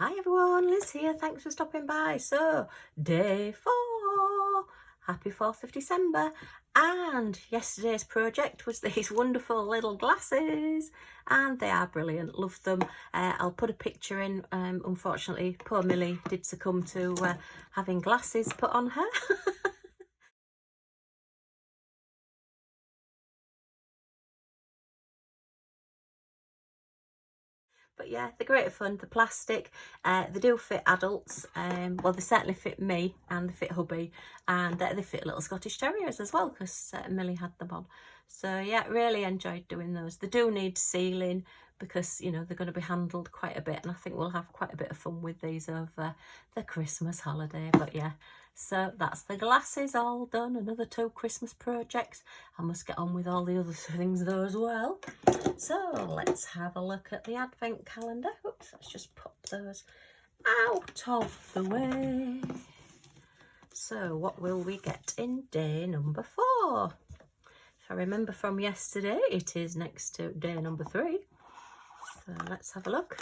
Hi everyone, Liz here, thanks for stopping by. So, day 4, happy 4th of December, and yesterday's project was these wonderful little glasses, and they are brilliant, love them. I'll put a picture in. Unfortunately, poor Millie did succumb to having glasses put on her. But yeah, they're great fun. The plastic, they do fit adults. Well, they certainly fit me, and they fit Hubby, and they fit little Scottish Terriers as well, because Millie had them on. So yeah, really enjoyed doing those. They do need sealing because, you know, they're going to be handled quite a bit, and I think we'll have quite a bit of fun with these over the Christmas holiday. But yeah, so that's the glasses all done. Another 2 Christmas projects. I must get on with all the other things though as well. So let's have a look at the advent calendar. Oops, let's just pop those out of the way. So what will we get in day number 4? If I remember from yesterday, it is next to day number 3. So let's have a look.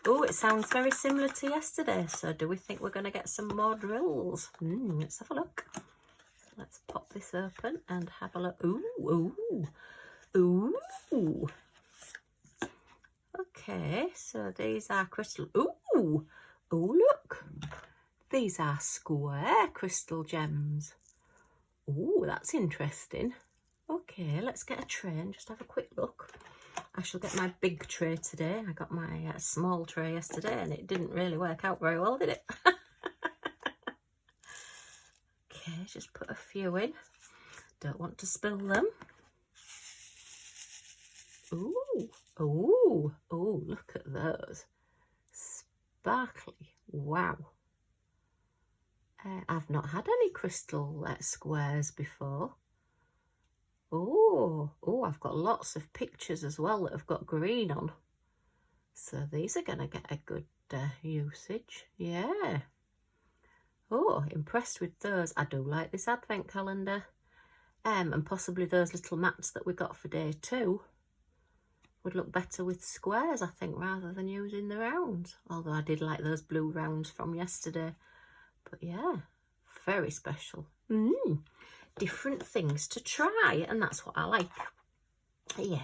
Oh, it sounds very similar to yesterday. So do we think we're going to get some more drills? Let's have a look. So let's pop this open and have a look. Ooh. Okay, so these are crystal. Ooh, look. These are square crystal gems. Ooh, that's interesting. Okay, let's get a tray and just have a quick look. I shall get my big tray today. I got my small tray yesterday and it didn't really work out very well, did it? Okay, just put a few in. Don't want to spill them. Ooh, look at those. Sparkly, wow. I've not had any crystal squares before. Oh, I've got lots of pictures as well that have got green on. So these are going to get a good usage. Yeah. Oh, impressed with those. I do like this advent calendar. And possibly those little mats that we got for day 2 would look better with squares, I think, rather than using the rounds. Although I did like those blue rounds from yesterday. But yeah, very special. Different things to try, and that's what I like. Yeah.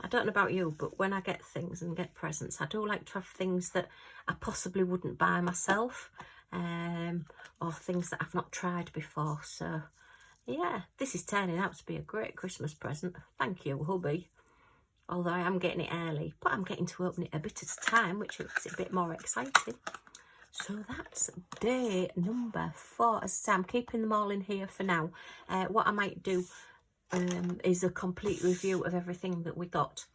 I don't know about you, but when I get things and get presents, I do like to have things that I possibly wouldn't buy myself, or things that I've not tried before. So yeah, this is turning out to be a great Christmas present. Thank you, Hubby. Although I am getting it early, but I'm getting to open it a bit at a time, which makes it a bit more exciting. So that's day number 4. As I say, I'm keeping them all in here for now. What I might do is a complete review of everything that we got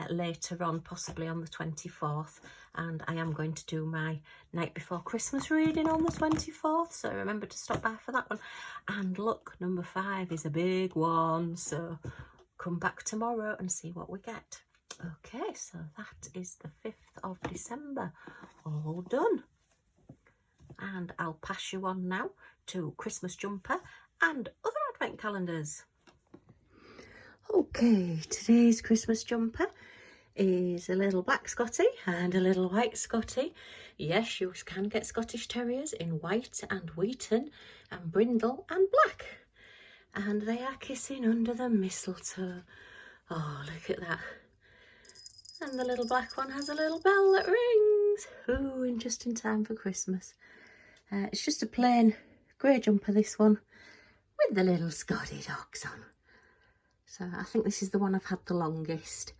later on, possibly on the 24th. And I am going to do my night before Christmas reading on the 24th. So remember to stop by for that one. And look, number 5 is a big one. So come back tomorrow and see what we get. Okay, so that is the 5th of December. All done. And I'll pass you on now to Christmas jumper and other advent calendars. Okay, today's Christmas jumper is a little black Scottie and a little white Scottie. Yes, you can get Scottish Terriers in white and wheaten and brindle and black. And they are kissing under the mistletoe. Oh, look at that. And the little black one has a little bell that rings. Ooh, and just in time for Christmas. It's just a plain grey jumper, this one, with the little Scottie dogs on. So I think this is the one I've had the longest,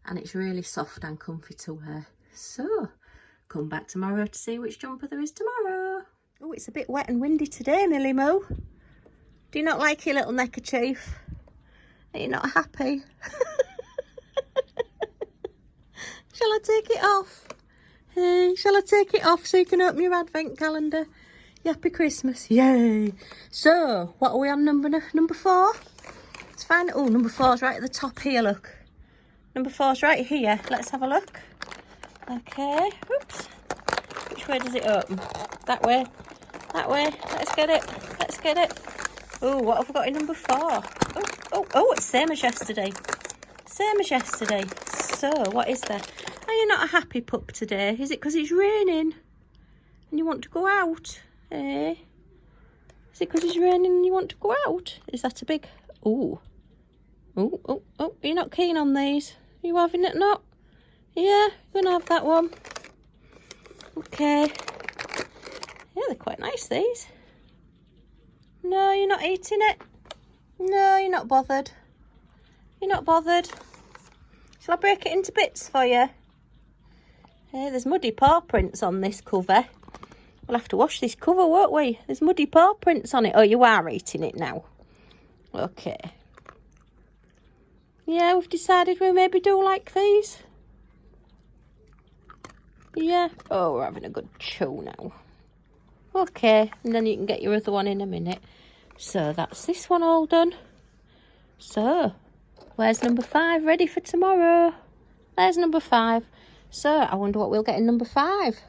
and it's really soft and comfy to wear. So come back tomorrow to see which jumper there is tomorrow. Oh, it's a bit wet and windy today, Millie Moo. Do you not like your little neckerchief? Are you not happy? Shall I take it off? Hey, shall I take it off so you can open your advent calendar? Happy Christmas, yay! So, what are we on, number 4? Let's find it. Oh, number 4's right at the top here, look. Number 4's right here. Let's have a look. Okay, oops. Which way does it open? That way. That way. Let's get it. Let's get it. Oh, what have we got in number 4? Oh, it's same as yesterday. Same as yesterday. So, what is there? Are you not a happy pup today? Is it because it's raining and you want to go out? Eh? Is it because it's raining and you want to go out? Is that a big... Oh. Oh, oh, oh. You're not keen on these? Are you having it not? Yeah, you're going to have that one. Okay. Yeah, they're quite nice, these. No, you're not eating it. No, you're not bothered. You're not bothered. Shall I break it into bits for you? Hey, there's muddy paw prints on this cover. We'll have to wash this cover, won't we? There's muddy paw prints on it. Oh, you are eating it now. Okay. Yeah, we've decided we maybe do like these. Yeah. Oh, we're having a good chew now. Okay, and then you can get your other one in a minute. So that's this one all done. So, where's number 5 ready for tomorrow? There's number 5. So, I wonder what we'll get in number 5.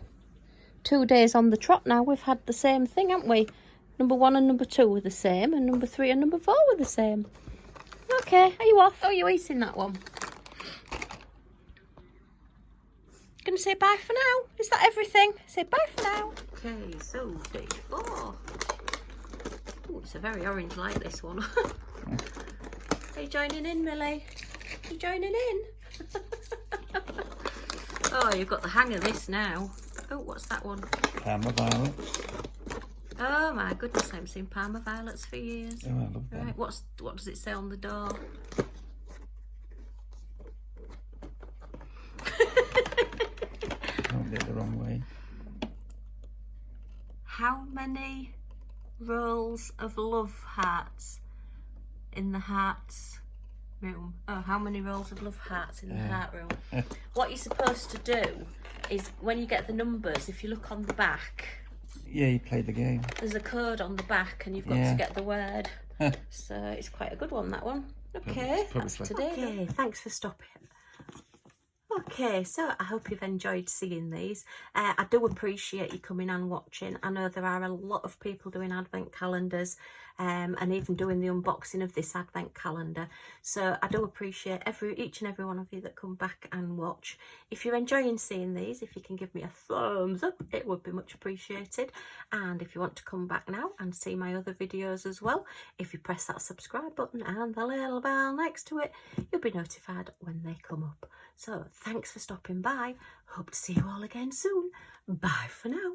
2 days on the trot now. We've had the same thing, haven't we? Number 1 and number 2 were the same, and number 3 and number 4 were the same. Okay, are you off? Oh, you're eating that one. Gonna say bye for now? Is that everything? Say bye for now. Okay, so day 4. Oh, it's a very orange light, this one. Are you joining in, Millie? Are you joining in? Oh, you've got the hang of this now. Oh, what's that one? Parma violets. Oh my goodness, I haven't seen Parma violets for years. Oh, I love them. Right, what does it say on the door? Don't get it the wrong way. How many rolls of love hearts in the hearts room? Oh, how many rolls of love hearts in the heart room? What you're supposed to do is when you get the numbers, if you look on the back, Yeah, you played the game. there's a code on the back and you've got to get the word. So it's quite a good one, that one. Okay, that's today. Okay, thanks for stopping. Okay, so I hope you've enjoyed seeing these. I do appreciate you coming and watching. I know there are a lot of people doing advent calendars and even doing the unboxing of this advent calendar. So I do appreciate each and every one of you that come back and watch. If you're enjoying seeing these, if you can give me a thumbs up, it would be much appreciated. And if you want to come back now and see my other videos as well, if you press that subscribe button and the little bell next to it, you'll be notified when they come up. So thanks for stopping by. Hope to see you all again soon. Bye for now.